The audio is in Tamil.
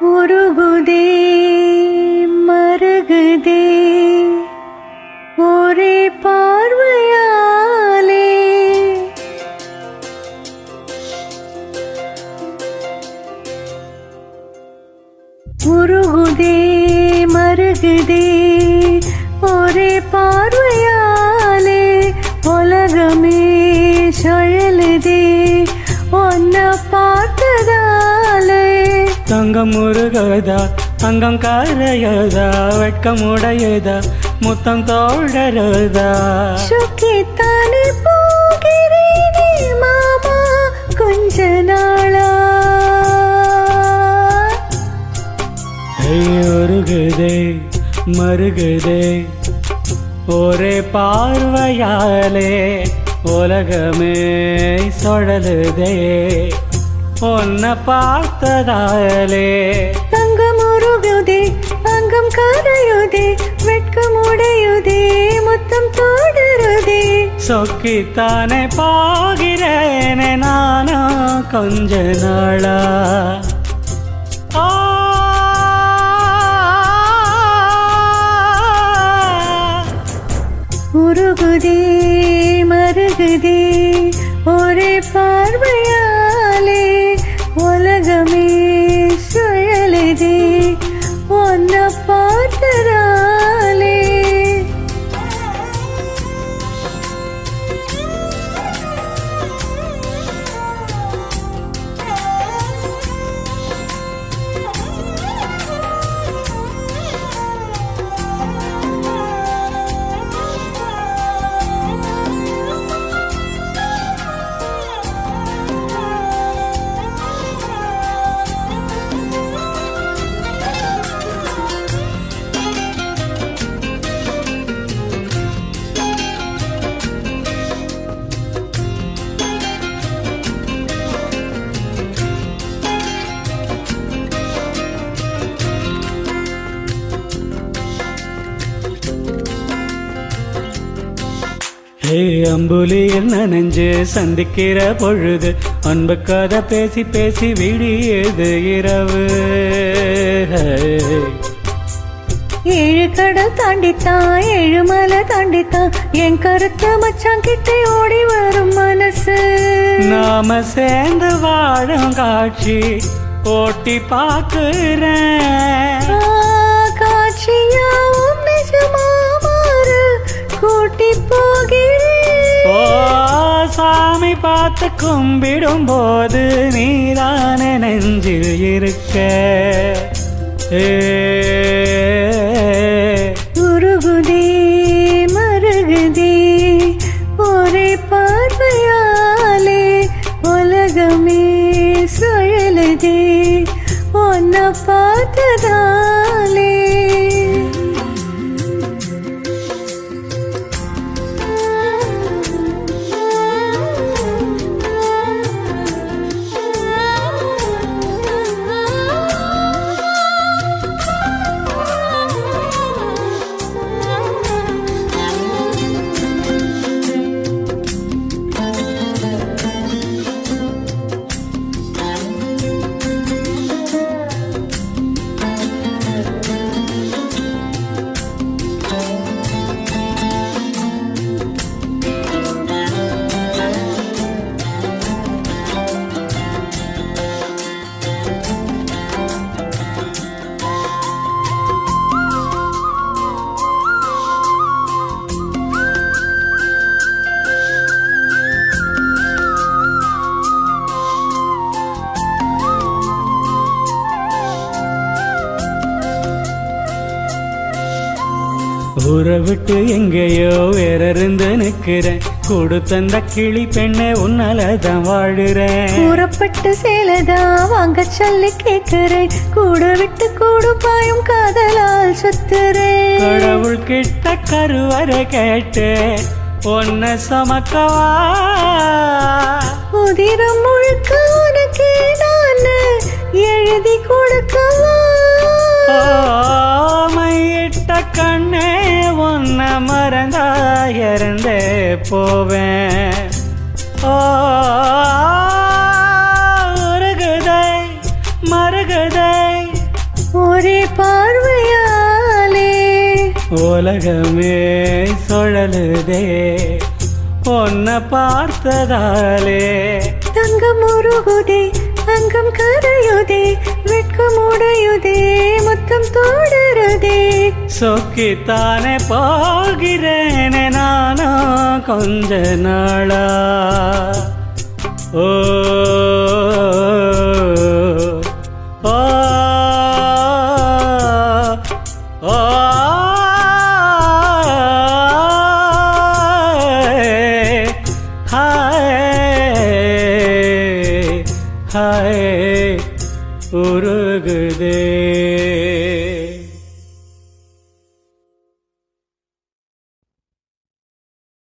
உருகுதே மருகுதே ஒரே பார்வையாலே உருகுதே மருகுதே ஒரே பார்வையாலே உலகமே சுழலுதே ஒன்ன பார்த்ததாலே தங்கம் முருகதா அங்கம் கரையதா வெட்கம் உடையதா முத்தம் தோழருதா சுக்கித்தானே போகிறேனே மாமா கொஞ்ச நாளா உருகுதே மருகுதே ஒரே பார்வையாலே உலகமே சுழலுதே ஒன்ன பார்த்ததாலே தங்கம் உருகுதே அங்கம் கரையுதே வெட்கம் உடையுதே முத்தம் தோடுருதே சொக்கித்தானே போகிறேனே நானும் கொஞ்ச நாளா உருகுதே மருகுதே ஒரே பார்வையாலே உலகமே சுழலுதே ஒன்ன பார்த்ததாலே அம்புலியில் நனைஞ்சு சந்திக்கிற பொழுது அன்பு கதை பேசி பேசி விடியது இரவு ஏழு கடல் தாண்டித்தான் ஏழு மலை தாண்டித்தான் என் கருத்து மச்சான் கிட்டே ஓடி வரும் மனசு நாம சேர்ந்து வாழும் காட்சி ஓட்டி பார்க்கிறேன் காட்சியாவும் நிஜமா மாறு கூட்டி போகிறேன் சாமி பார்த்து கும்பிடும் போது நீதானே நெஞ்சில் இருக்க உருகுதே மருகுதே ஒரே பார்வையாலே உலகமே சுழலுதே ஒன்ன பார்த்ததாலே ஊரை விட்டு எங்கேயோ வேற இருந்து நிக்கிறேன் கூடு தந்த கிளி பெண்ணே உன்னாலதான் வாழுறேன் கூறப்பட்ட சேலதான் வாங்க சொல்லி கேட்கிறேன் கூடு விட்டு கூடு பாயும் காதலால் சுத்துறேன் கடவுள் கிட்ட கருவறை கேட்டு ஒன்ன சமக்கவா உதிரம் முழுக்க உனக்கே நான் எழுதி கொடுக்கவா மையிட்ட கண்ணே ஒன்ன மறந்தா இறந்தே போவேன் உருகுதை மருகுதை உலகமே சுழலுதே உன்னை பார்த்ததாலே. தங்கம் உருகுதே அங்கம் கரையுதே வெட்கம் உடையுதே முத்தம் தோடுறதே. சொக்கித்தானே போகிறேனே நானும் கொஞ்ச நாளா. ஓ